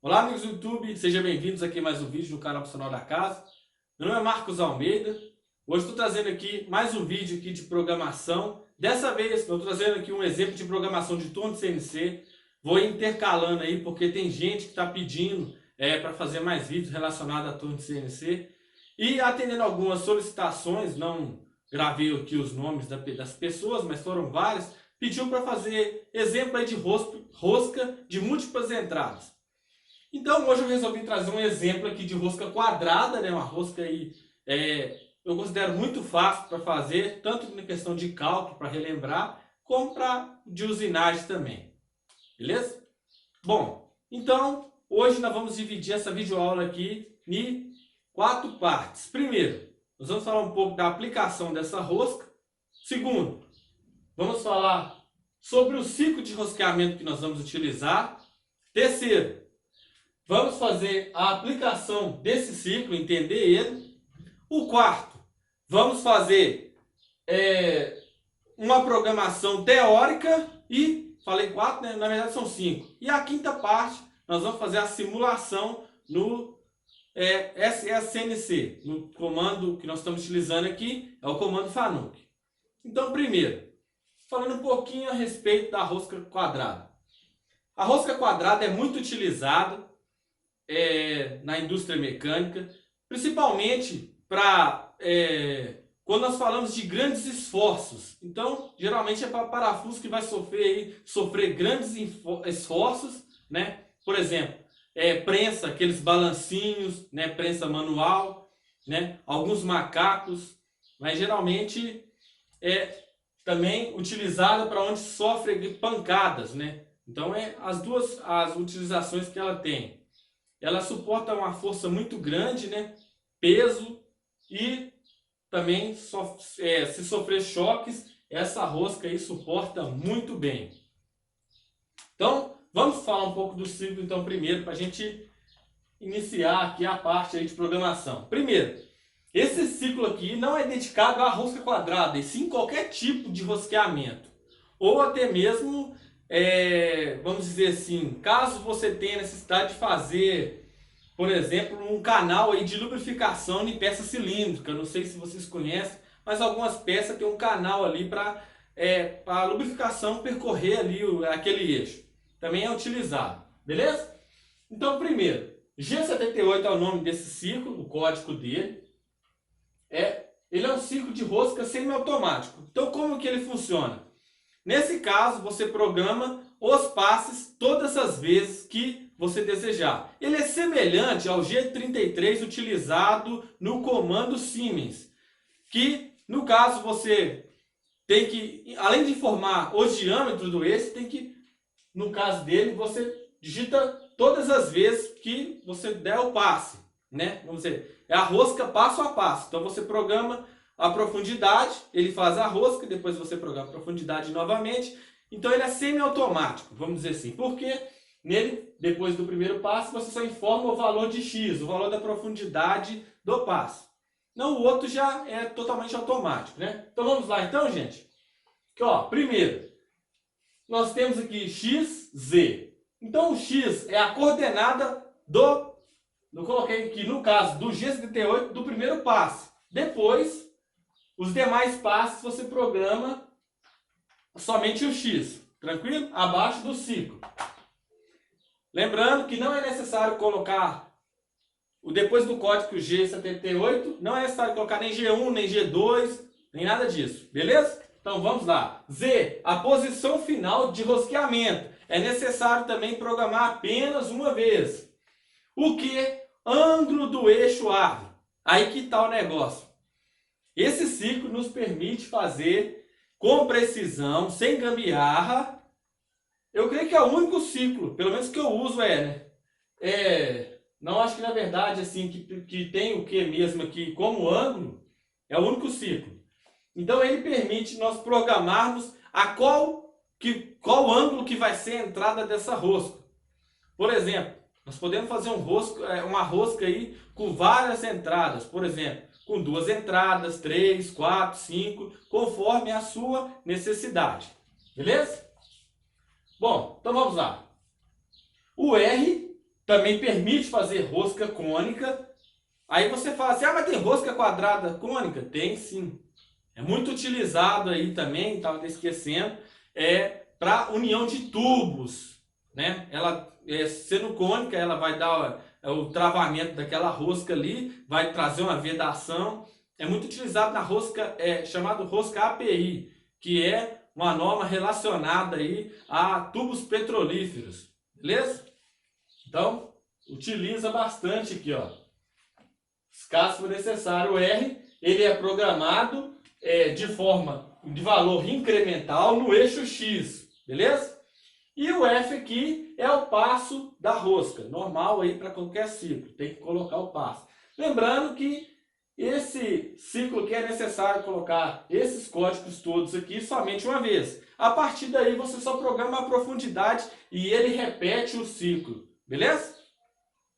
Olá, amigos do YouTube, sejam bem-vindos aqui a mais um vídeo no canal Profissional da Casa. Meu nome é Marcos Almeida. Hoje estou trazendo aqui mais um vídeo aqui de programação. Dessa vez estou trazendo aqui um exemplo de programação de torno de CNC. Vou intercalando aí porque tem gente que está pedindo para fazer mais vídeos relacionados a torno de CNC. E atendendo algumas solicitações, não gravei aqui os nomes das pessoas, mas foram várias, pediu para fazer exemplo aí de rosca de múltiplas entradas. Então hoje eu resolvi trazer um exemplo aqui de rosca quadrada, né? Uma rosca aí eu considero muito fácil para fazer, tanto na questão de cálculo para relembrar, como para de usinagem também. Beleza? Bom, então hoje nós vamos dividir essa videoaula aqui em 4 partes. Primeiro, nós vamos falar um pouco da aplicação dessa rosca. Segundo, vamos falar sobre o ciclo de rosqueamento que nós vamos utilizar. Terceiro, vamos fazer a aplicação desse ciclo, entender ele. O quarto, vamos fazer uma programação teórica e, falei 4, né? Na verdade são 5. E a quinta parte, nós vamos fazer a simulação no SSCNC, no comando que nós estamos utilizando aqui, é o comando FANUC. Então, primeiro, falando um pouquinho a respeito da rosca quadrada. A rosca quadrada é muito utilizada na indústria mecânica, principalmente para quando nós falamos de grandes esforços. Então, geralmente é para parafuso que vai sofrer grandes esforços, né? Por exemplo, prensa, aqueles balancinhos, né? Prensa manual, né? Alguns macacos, mas geralmente é também utilizada para onde sofre pancadas, né? Então as utilizações que ela tem. Ela suporta uma força muito grande, né? Peso, e também se sofrer choques, essa rosca aí suporta muito bem. Então, vamos falar um pouco do ciclo então primeiro, para a gente iniciar aqui a parte aí de programação. Primeiro, esse ciclo aqui não é dedicado à rosca quadrada, e sim qualquer tipo de rosqueamento. Ou até mesmo, vamos dizer assim, caso você tenha necessidade de fazer, por exemplo, um canal aí de lubrificação de peça cilíndrica. Não sei se vocês conhecem, mas algumas peças têm um canal ali para a lubrificação percorrer ali aquele eixo. Também é utilizado, beleza? Então, primeiro, G78 é o nome desse ciclo, o código dele. Ele é um ciclo de rosca semiautomático. Então, como que ele funciona? Nesse caso, você programa os passes todas as vezes que você desejar. Ele é semelhante ao G33 utilizado no comando Siemens, que no caso você tem que, além de informar os diâmetros do eixo, tem que, no caso dele, você digita todas as vezes que você der o passe, né? Vamos dizer, é a rosca passo a passo. Então você programa a profundidade, ele faz a rosca, depois você programa a profundidade novamente. Então ele é semi-automático, vamos dizer assim, porque nele, depois do primeiro passo, você só informa o valor de X, o valor da profundidade do passo. Não, o outro já é totalmente automático, né? Então vamos lá então, gente. Aqui, ó, primeiro, nós temos aqui X, Z. Então o X é a coordenada eu coloquei aqui no caso do G78 do primeiro passo. Depois, os demais passos você programa somente o X, tranquilo? Abaixo do ciclo. Lembrando que não é necessário colocar, depois do código G78, não é necessário colocar nem G1, nem G2, nem nada disso, beleza? Então vamos lá. Z, a posição final de rosqueamento. É necessário também programar apenas uma vez. O que? Ângulo do eixo árvore. Aí que está o negócio. Esse ciclo nos permite fazer com precisão, sem gambiarra. Eu creio que é o único ciclo, pelo menos que eu uso não acho que na verdade assim que tem o que mesmo aqui como ângulo, é o único ciclo. Então ele permite nós programarmos qual ângulo que vai ser a entrada dessa rosca. Por exemplo, nós podemos fazer uma rosca aí com várias entradas, por exemplo, com 2 entradas, 3, 4, 5, conforme a sua necessidade. Beleza? Bom, então vamos lá. O R também permite fazer rosca cônica. Aí você fala assim, mas tem rosca quadrada cônica? Tem sim. É muito utilizado aí também, estava esquecendo, para união de tubos, né? Ela, sendo cônica, ela vai dar o travamento daquela rosca ali, vai trazer uma vedação. É muito utilizado na rosca, chamada rosca API, que é uma norma relacionada aí a tubos petrolíferos, beleza? Então, utiliza bastante aqui, ó. Caso for necessário, o R, ele é programado de valor incremental no eixo X, beleza? E o F aqui é o passo da rosca, normal aí para qualquer ciclo, tem que colocar o passo. Lembrando que esse ciclo aqui é necessário colocar esses códigos todos aqui somente uma vez. A partir daí você só programa a profundidade e ele repete o ciclo, beleza?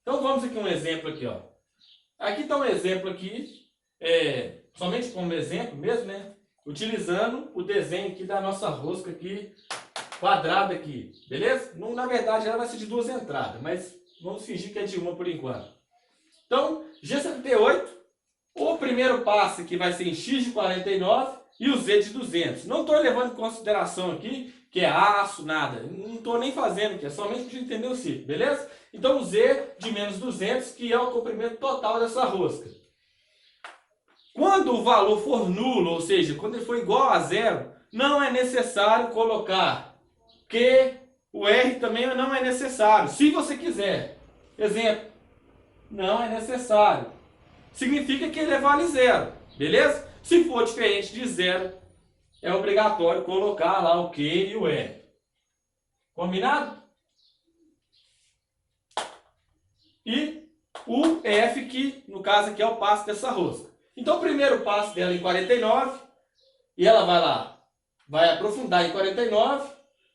Então vamos aqui um exemplo aqui, ó. Aqui está um exemplo aqui, somente como exemplo mesmo, né? Utilizando o desenho aqui da nossa rosca aqui, quadrada aqui, beleza? Não, na verdade ela vai ser de 2 entradas, mas vamos fingir que é de uma por enquanto. Então, G78, o primeiro passo aqui vai ser em X de 49 e o Z de 200. Não estou levando em consideração aqui que é aço, nada. Não estou nem fazendo aqui, é somente para entender o ciclo, beleza? Então o Z de menos 200, que é o comprimento total dessa rosca. Quando o valor for nulo, ou seja, quando ele for igual a zero, não é necessário colocar Q, o R também não é necessário, se você quiser. Exemplo, não é necessário. Significa que ele vale zero, beleza? Se for diferente de zero, é obrigatório colocar lá o Q e o R. Combinado? E o F, que no caso aqui é o passo dessa rosca. Então o primeiro passo dela em 49, e ela vai lá, vai aprofundar em 49,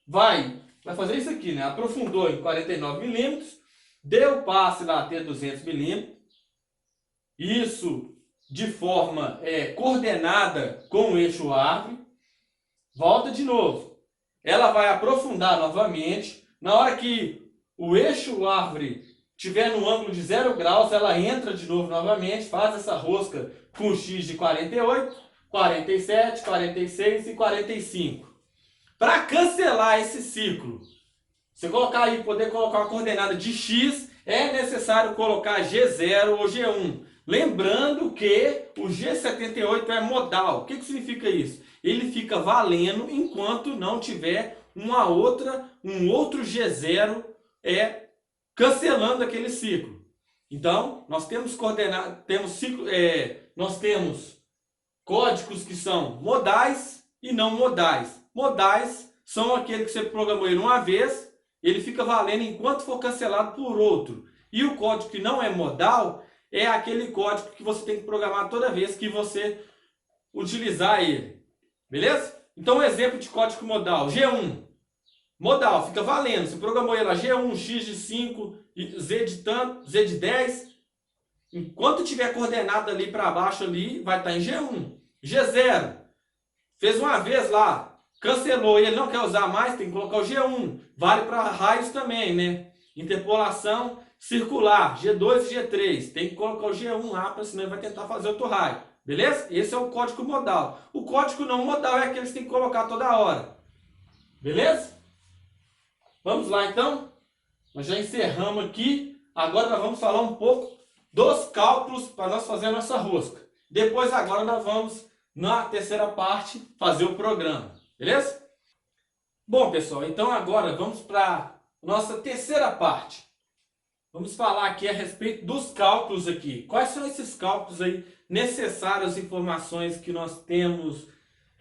vai fazer isso aqui, né? Aprofundou em 49 milímetros, deu passe lá até 200 milímetros, isso de forma coordenada com o eixo árvore, volta de novo. Ela vai aprofundar novamente, na hora que o eixo árvore estiver no ângulo de 0 graus, ela entra de novo novamente, faz essa rosca com X de 48, 47, 46 e 45. Para cancelar esse ciclo, você colocar aí, poder colocar uma coordenada de X, é necessário colocar G0 ou G1. Lembrando que o G78 é modal. O que significa isso? Ele fica valendo enquanto não tiver um outro G0 cancelando aquele ciclo. Então, nós temos nós temos códigos que são modais e não modais. Modais são aqueles que você programou ele uma vez, ele fica valendo enquanto for cancelado por outro. E o código que não é modal é aquele código que você tem que programar toda vez que você utilizar ele. Beleza? Então, um exemplo de código modal, G1. Modal, fica valendo. Você programou ele lá, G1, X de 5, Z de tanto, Z de 10. Enquanto tiver coordenada ali para baixo ali, vai estar em G1. G0. Fez uma vez lá, cancelou e ele não quer usar mais, tem que colocar o G1. Vale para raios também, né? Interpolação circular, G2 e G3. Tem que colocar o G1 lá, porque senão ele vai tentar fazer outro raio. Beleza? Esse é o código modal. O código não modal é aquele que você tem que colocar toda hora. Beleza? Vamos lá então? Nós já encerramos aqui. Agora nós vamos falar um pouco dos cálculos para nós fazer a nossa rosca. Depois agora nós vamos, na terceira parte, fazer o programa. Beleza? Bom, pessoal, então agora vamos para a nossa terceira parte. Vamos falar aqui a respeito dos cálculos aqui. Quais são esses cálculos aí necessários, informações que nós temos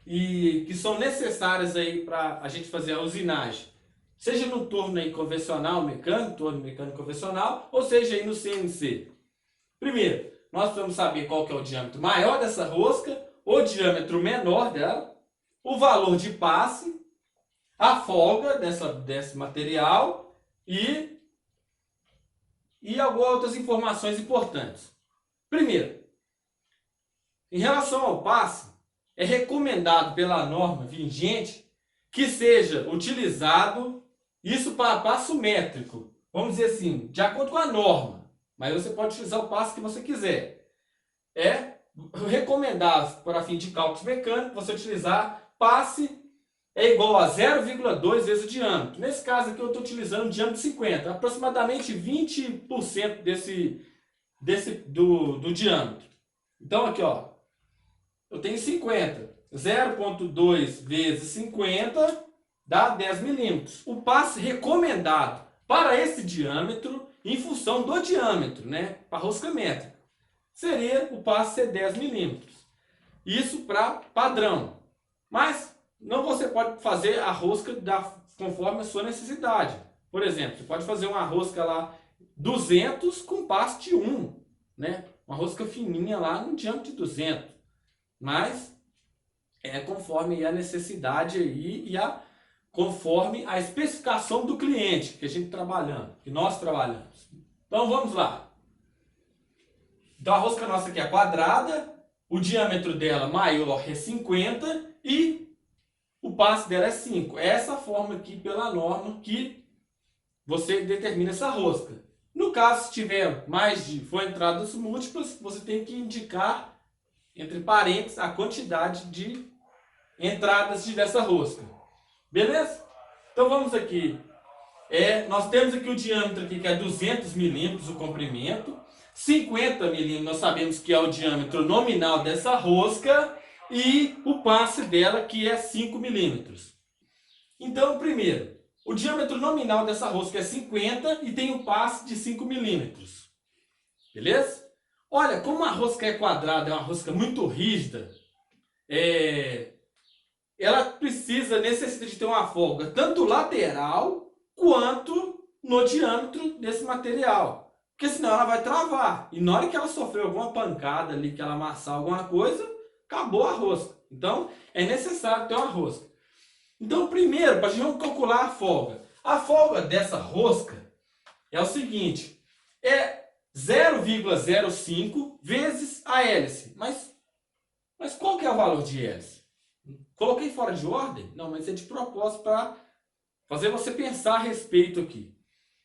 e que são necessárias aí para a gente fazer a usinagem? Seja no torno aí convencional, mecânico, torno mecânico convencional, ou seja aí no CNC. Primeiro, nós precisamos saber qual que é o diâmetro maior dessa rosca, o diâmetro menor dela, o valor de passe, a folga desse material e algumas outras informações importantes. Primeiro, em relação ao passe, é recomendado pela norma vigente que seja utilizado isso para passo métrico. vamos dizer assim, de acordo com a norma, mas você pode utilizar o passo que você quiser. É recomendável, para fim de cálculos mecânicos, você utilizar passe é igual a 0,2 vezes o diâmetro. Nesse caso aqui eu estou utilizando um diâmetro de 50, aproximadamente 20% do diâmetro. Então aqui, ó, eu tenho 50, 0,2 vezes 50 dá 10 milímetros. O passe recomendado para esse diâmetro, em função do diâmetro, né, para rosca métrica, seria o passe ser 10 milímetros. Isso para padrão. Mas não, você pode fazer a rosca conforme a sua necessidade. Por exemplo, você pode fazer uma rosca lá 200 com passe de 1, né? Uma rosca fininha lá no diâmetro de 200. Mas é conforme a necessidade aí conforme a especificação do cliente que a gente trabalhando, que nós trabalhamos. Então vamos lá. Então a rosca nossa aqui é quadrada, o diâmetro dela maior é 50 e o passe dela é 5. É essa forma aqui pela norma que você determina essa rosca. No caso, se tiver for entradas múltiplas, você tem que indicar entre parênteses a quantidade de entradas dessa rosca. Beleza? Então vamos aqui. Nós temos aqui o diâmetro aqui, que é 200 milímetros o comprimento. 50 milímetros nós sabemos que é o diâmetro nominal dessa rosca. E o passe dela, que é 5 milímetros. Então, primeiro, o diâmetro nominal dessa rosca é 50 e tem um passe de 5 milímetros. Beleza? Olha, como a rosca é quadrada, é uma rosca muito rígida, ela necessita de ter uma folga tanto lateral quanto no diâmetro desse material. Porque senão ela vai travar. E na hora que ela sofrer alguma pancada ali, que ela amassar alguma coisa, acabou a rosca. Então, é necessário ter uma rosca. Então, primeiro, para a gente calcular a folga. A folga dessa rosca é o seguinte. É 0,05 vezes a hélice. Mas qual que é o valor de hélice? Coloquei fora de ordem? Não, mas é de propósito para fazer você pensar a respeito aqui.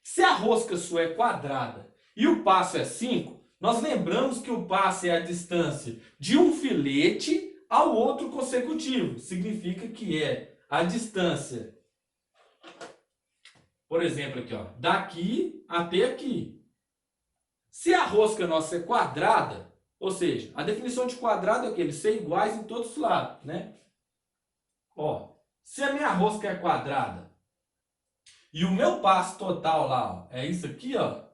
Se a rosca sua é quadrada e o passo é 5, nós lembramos que o passe é a distância de um filete ao outro consecutivo. Significa que é a distância, por exemplo, aqui, ó, daqui até aqui. Se a rosca nossa é quadrada, ou seja, a definição de quadrado é aquele ser iguais em todos os lados, né? Ó, se a minha rosca é quadrada e o meu passo total lá, ó, é isso aqui, ó,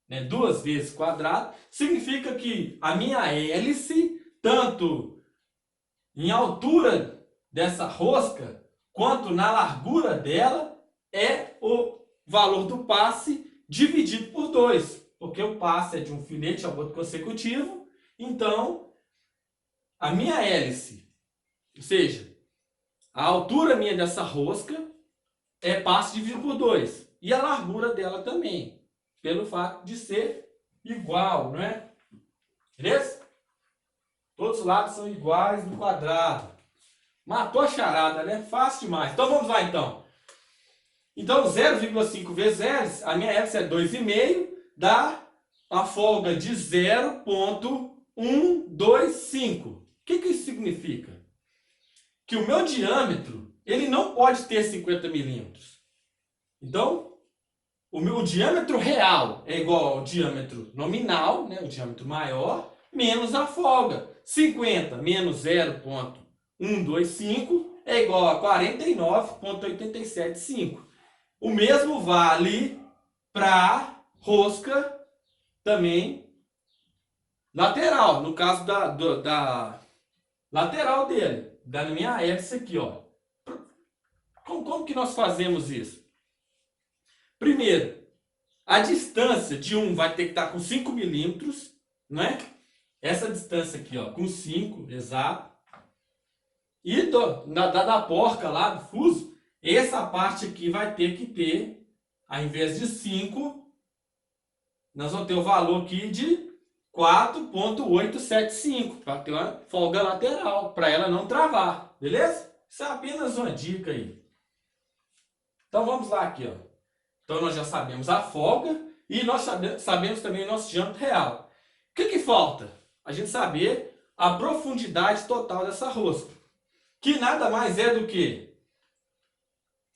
né, 2 vezes quadrado, significa que a minha hélice, tanto em altura dessa rosca, quanto na largura dela, é o valor do passe dividido por 2. Porque o passe é de um filete ao outro consecutivo, então a minha hélice, ou seja, a altura minha dessa rosca é passe dividido por 2. E a largura dela também, pelo fato de ser igual, não é? Beleza? Todos os lados são iguais no quadrado. Matou a charada, né? Fácil demais. Então vamos lá então. Então 0,5 vezes hélice, a minha hélice é 2,5, dá a folga de 0,125. O que isso significa? Que o meu diâmetro, ele não pode ter 50 milímetros. Então, o diâmetro real é igual ao diâmetro nominal, né, o diâmetro maior, menos a folga. 50 menos 0,125 é igual a 49,875. O mesmo vale para rosca também lateral. No caso da lateral dele, da minha hélice aqui, ó. Como que nós fazemos isso? Primeiro, a distância de um vai ter que estar com 5 milímetros, né? Essa distância aqui, ó, com 5, exato. E da porca lá, do fuso, essa parte aqui vai ter que ter, ao invés de 5, nós vamos ter o valor aqui de 4,875, para ter uma folga lateral, para ela não travar, beleza? Isso é apenas uma dica aí. Então vamos lá aqui, ó. Então nós já sabemos a folga e nós sabemos também o nosso diâmetro real. O que falta? A gente saber a profundidade total dessa rosca. Que nada mais é do que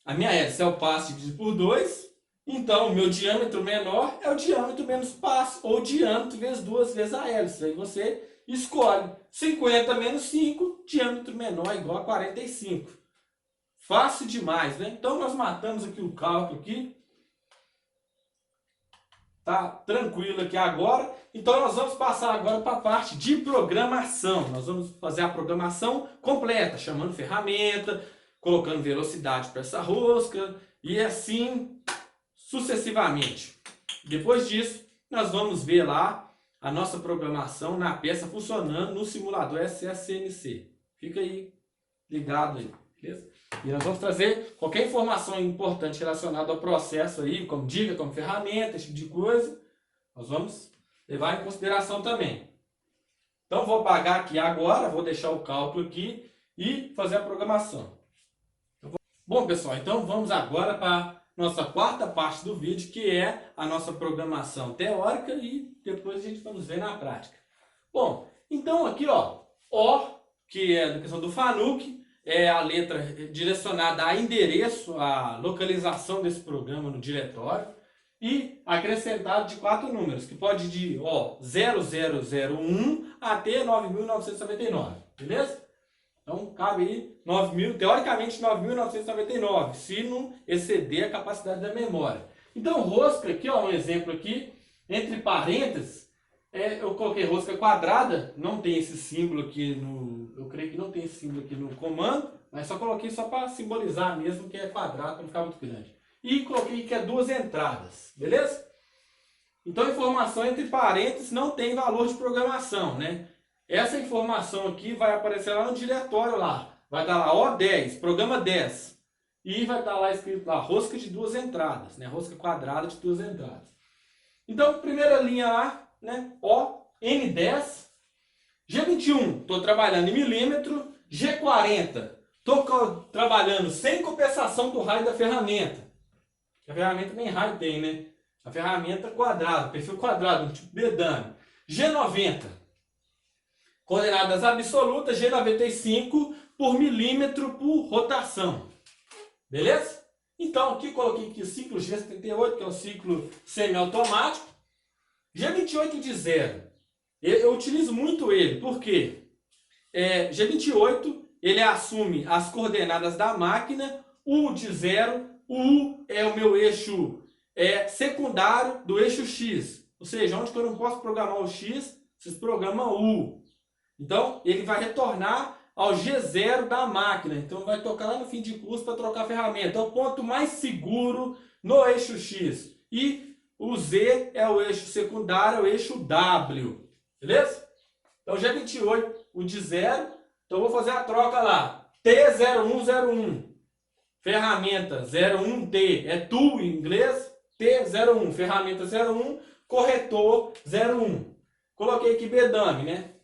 a minha hélice é o passe dividido por 2. Então o meu diâmetro menor é o diâmetro menos passe. Ou diâmetro vezes 2 vezes a hélice. Aí você escolhe 50 menos 5, diâmetro menor igual a 45. Fácil demais, né? Então nós matamos aqui o cálculo aqui. Tá tranquilo aqui agora. Então nós vamos passar agora para a parte de programação. Nós vamos fazer a programação completa, chamando ferramenta, colocando velocidade para essa rosca e assim sucessivamente. Depois disso, nós vamos ver lá a nossa programação na peça funcionando no simulador SSCNC. Fica aí ligado aí, beleza? E nós vamos trazer qualquer informação importante relacionada ao processo aí, como dica, como ferramenta, esse tipo de coisa. Nós vamos levar em consideração também. Então vou apagar aqui agora, vou deixar o cálculo aqui e fazer a programação. Bom pessoal, então vamos agora para a nossa quarta parte do vídeo, que é a nossa programação teórica e depois a gente vamos ver na prática. Bom, então aqui ó, O, que é a questão do Fanuc, é a letra direcionada a endereço, a localização desse programa no diretório e acrescentado de 4 números, que pode ir de 0001 até 9.999, beleza? Então cabe aí 9.000, teoricamente 9.999, se não exceder a capacidade da memória. Então rosca aqui, ó, um exemplo aqui, entre parênteses, eu coloquei rosca quadrada, não tem esse símbolo aqui no... Eu creio que não tem esse símbolo aqui no comando, mas só coloquei só para simbolizar mesmo que é quadrado, para não ficar muito grande. E coloquei que é 2 entradas, beleza? Então informação entre parênteses não tem valor de programação, né? Essa informação aqui vai aparecer lá no diretório lá. Vai estar lá O10, programa 10. E vai estar lá escrito lá, rosca de 2 entradas, né? Rosca quadrada de 2 entradas. Então, primeira linha lá, né? O, N10, G21, estou trabalhando em milímetro, G40, estou trabalhando sem compensação do raio da ferramenta. A ferramenta nem raio tem, né? A ferramenta quadrada, perfil quadrado, tipo bedame. G90, coordenadas absolutas, G95 por milímetro por rotação. Beleza? Então aqui coloquei aqui o ciclo G78, que é o ciclo semiautomático. G28 de 0, eu utilizo muito ele, porque G28 ele assume as coordenadas da máquina, U de 0, U é o meu eixo secundário do eixo X, ou seja, onde que eu não posso programar o X, vocês programam U. Então ele vai retornar ao G0 da máquina, então vai tocar lá no fim de curso para trocar a ferramenta, é o ponto mais seguro no eixo X. E o Z é o eixo secundário, é o eixo W. Beleza? Então G28, o de 0. Então vou fazer a troca lá. T0101. Ferramenta 01T. É tool em inglês. T01. Ferramenta 01. Corretor 01. Coloquei aqui bedame, né?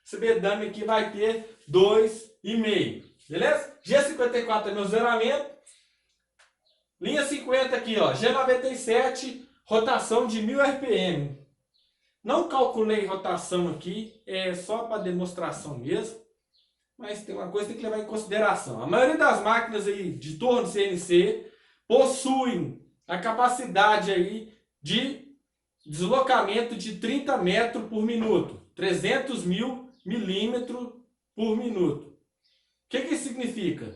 Esse bedame aqui vai ter 2,5. Beleza? G54 é meu zeramento. Linha 50 aqui, ó. G97. Rotação de 1000 RPM. Não calculei rotação aqui, é só para demonstração mesmo. Mas tem uma coisa que tem que levar em consideração. A maioria das máquinas aí de torno CNC possuem a capacidade aí de deslocamento de 30 metros por minuto. 300.000 milímetros por minuto. O que isso significa?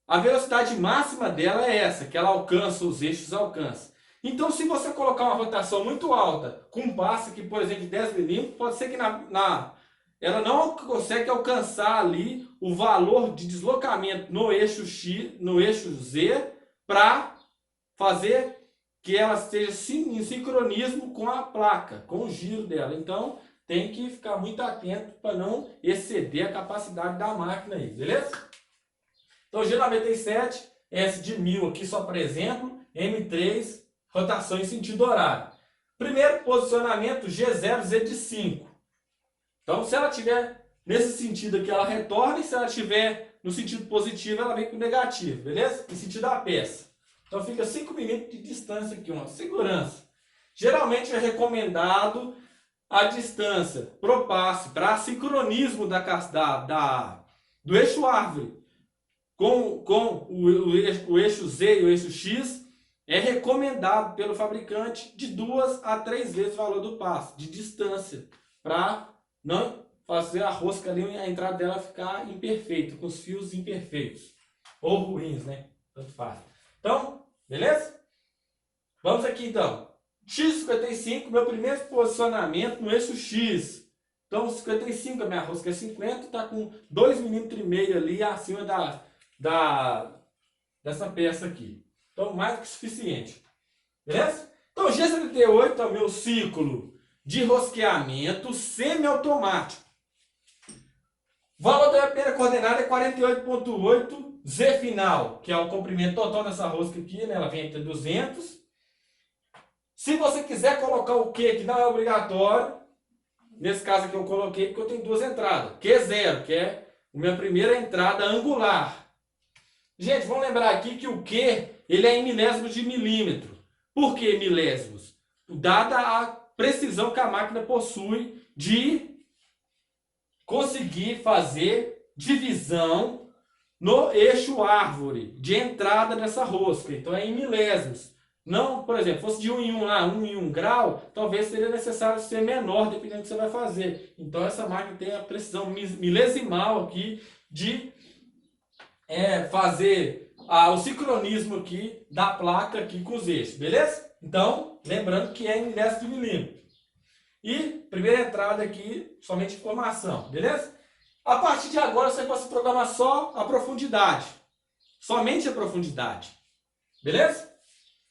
A velocidade máxima dela é essa, que ela alcança, os eixos alcançam. Então, se você colocar uma rotação muito alta, com um passe aqui, por exemplo, de 10 milímetros, pode ser que ela não consegue alcançar ali o valor de deslocamento no eixo X, no eixo Z, para fazer que ela esteja em sincronismo com a placa, com o giro dela. Então, tem que ficar muito atento para não exceder a capacidade da máquina aí, beleza? Então, G97, S de 1000 aqui só para exemplo, M3, rotação em sentido horário. Primeiro posicionamento, G0, Z de 5. Então, se ela estiver nesse sentido aqui, ela retorna. E se ela estiver no sentido positivo, ela vem com negativo, beleza? Em sentido da peça. Então fica 5 milímetros de distância aqui, uma segurança. Geralmente é recomendado a distância pro passe, para sincronismo do eixo árvore com o eixo Z e o eixo X, é recomendado pelo fabricante de 2 a 3 vezes o valor do passe, de distância, para não fazer a rosca ali, a entrada dela ficar imperfeita, com os fios imperfeitos, ou ruins, né? Tanto faz. Então, beleza? Vamos aqui então. X55, meu primeiro posicionamento no eixo X. Então, 55, a minha rosca é 50, está com 2,5 mm ali acima dessa peça aqui. Então, mais que suficiente. Beleza? Então, G78 é o meu ciclo de rosqueamento semiautomático. O valor da primeira coordenada é 48,8 Z final, que é o comprimento total dessa rosca aqui, né? Ela vem entre 200. Se você quiser colocar o Q, que não é obrigatório, nesse caso aqui eu coloquei porque eu tenho 2 entradas. Q0, que é a minha primeira entrada angular. Gente, vamos lembrar aqui que o Q, ele é em milésimos de milímetro. Por que milésimos? Dada a precisão que a máquina possui de conseguir fazer divisão no eixo árvore, de entrada dessa rosca. Então é em milésimos. Não, por exemplo, fosse de 1 em 1 lá, 1 em 1 grau, talvez seria necessário ser menor, dependendo do que você vai fazer. Então essa máquina tem a precisão milesimal aqui de fazer o sincronismo aqui da placa aqui com os eixos, beleza? Então, lembrando que é em milésimos de milímetro. E primeira entrada aqui, somente informação, beleza? A partir de agora você pode programar só a profundidade. Somente a profundidade. Beleza?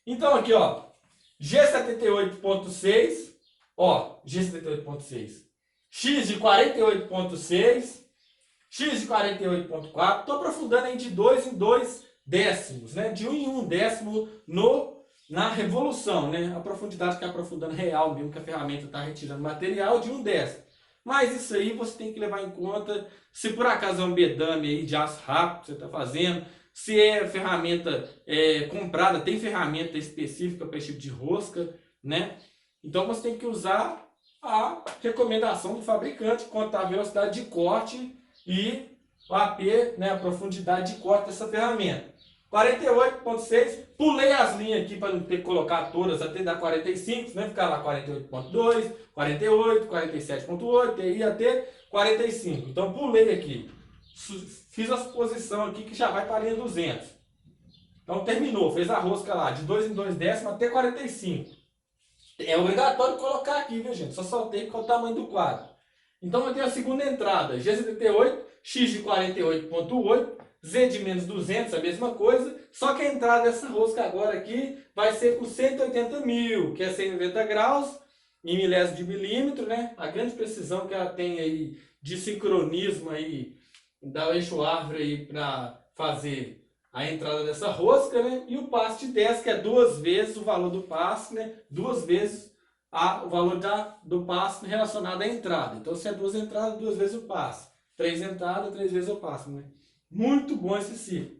Então aqui, ó, G78.6, ó, G78.6, X de 48.6, X de 48.4, estou aprofundando aí de 2 em 2 décimos, né? De 1 em 1 décimo na revolução, né? A profundidade que é aprofundando real mesmo, que a ferramenta está retirando material de 1 décimo. Mas isso aí você tem que levar em conta, se por acaso é um bedame aí de aço rápido que você está fazendo, se é ferramenta comprada, tem ferramenta específica para esse tipo de rosca, né? Então você tem que usar a recomendação do fabricante quanto à velocidade de corte e o AP, né, a profundidade de corte dessa ferramenta. 48.6, pulei as linhas aqui para não ter que colocar todas até dar 45, né? Ficar lá 48.2, 48, 47.8 e aí até 45. Então pulei aqui. Fiz a suposição aqui que já vai para a linha 200. Então terminou, fez a rosca lá de 2 em 2 décimos até 45. É obrigatório colocar aqui, viu gente? Só soltei porque é o tamanho do quadro. Então eu tenho a segunda entrada, G78, X de 48.8, Z de menos 200, a mesma coisa. Só que a entrada dessa rosca agora aqui vai ser com 180 mil, que é 190 graus, em milésimos de milímetro, né? A grande precisão que ela tem aí de sincronismo aí, da eixo árvore aí para fazer a entrada dessa rosca, né? E o passe de 10, que é 2 vezes o valor do passe, né? 2 vezes o valor do passe relacionado à entrada. Então, se é 2 entradas, 2 vezes o passe. 3 entradas, 3 vezes o passe, né? Muito bom esse ciclo.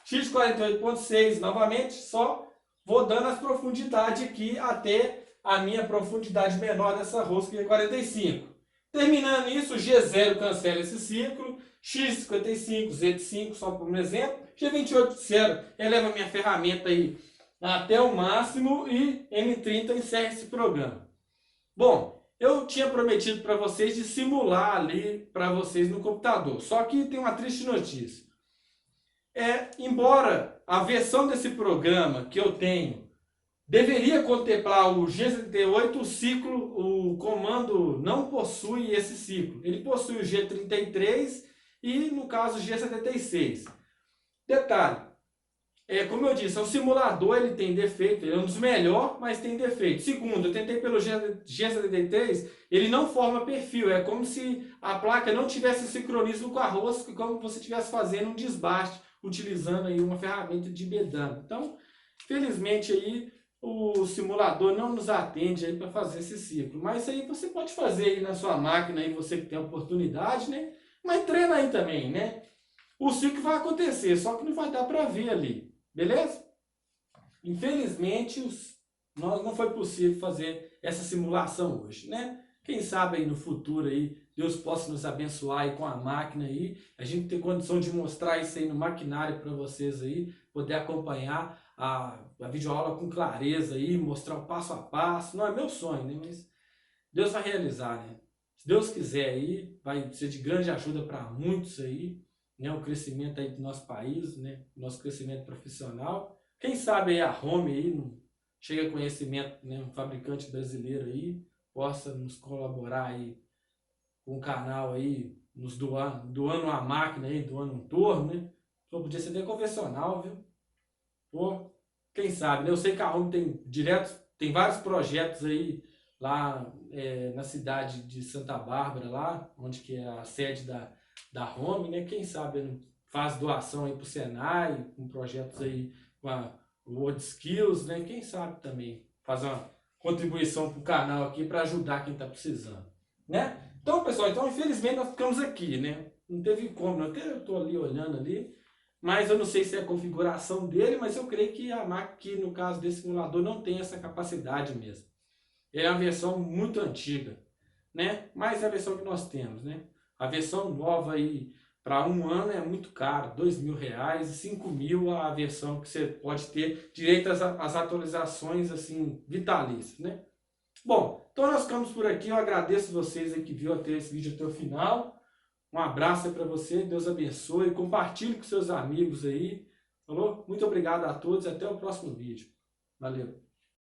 X 48.6, novamente, só vou dando as profundidades aqui até a minha profundidade menor dessa rosca, que é 45. Terminando isso, G0 cancela esse ciclo, X55, Z de 5, só por um exemplo, G28 0 eleva a minha ferramenta aí até o máximo e M30 encerra esse programa. Bom, eu tinha prometido para vocês de simular ali para vocês no computador, só que tem uma triste notícia. Embora a versão desse programa que eu tenho deveria contemplar o G78, o ciclo, o comando não possui esse ciclo. Ele possui o G33 e, no caso, o G76. Detalhe, como eu disse, o simulador ele tem defeito, ele é um dos melhores, mas tem defeito. Segundo, eu tentei pelo G73, ele não forma perfil, é como se a placa não tivesse sincronismo com a rosca, como se você estivesse fazendo um desbaste, utilizando aí uma ferramenta de bedame. Então, felizmente aí, o simulador não nos atende aí para fazer esse ciclo. Mas isso aí você pode fazer aí na sua máquina, aí você que tem a oportunidade, né? Mas treina aí também, né? O ciclo vai acontecer, só que não vai dar para ver ali. Beleza? infelizmente, não foi possível fazer essa simulação hoje, né? Quem sabe aí no futuro aí, Deus possa nos abençoar aí com a máquina aí, a gente ter condição de mostrar isso aí no maquinário para vocês aí, poder acompanhar a videoaula com clareza aí, mostrar o passo a passo. Não é meu sonho, né? Mas Deus vai realizar, né? Se Deus quiser aí, vai ser de grande ajuda para muitos aí, né? O crescimento aí do nosso país, né? O nosso crescimento profissional. Quem sabe aí a Home aí não chega a conhecimento, né? Um fabricante brasileiro aí possa nos colaborar aí com o canal aí, nos doando uma máquina aí, doando um torno, né? Só podia ser até convencional, viu? Pô, quem sabe, né? Eu sei que a Home tem vários projetos aí lá na cidade de Santa Bárbara, lá, onde que é a sede da Home, né? Quem sabe não faz doação aí pro Senai, com projetos aí com a World Skills, né? Quem sabe também faz uma contribuição pro canal aqui para ajudar quem tá precisando, né? Então, pessoal, infelizmente nós ficamos aqui, né? Não teve como, não. Até eu tô ali olhando ali, mas eu não sei se é a configuração dele, mas eu creio que a máquina, que no caso desse simulador, não tem essa capacidade mesmo. Ele é uma versão muito antiga, né? Mas é a versão que nós temos, né? A versão nova aí para um ano é muito cara, R$ 2.000 e 5.000 a versão que você pode ter direito às atualizações assim vitalícias, né? Bom, então nós ficamos por aqui. Eu agradeço vocês aí que viu até esse vídeo até o final. Um abraço aí para você, Deus abençoe, compartilhe com seus amigos aí, falou? Muito obrigado a todos e até o próximo vídeo. Valeu!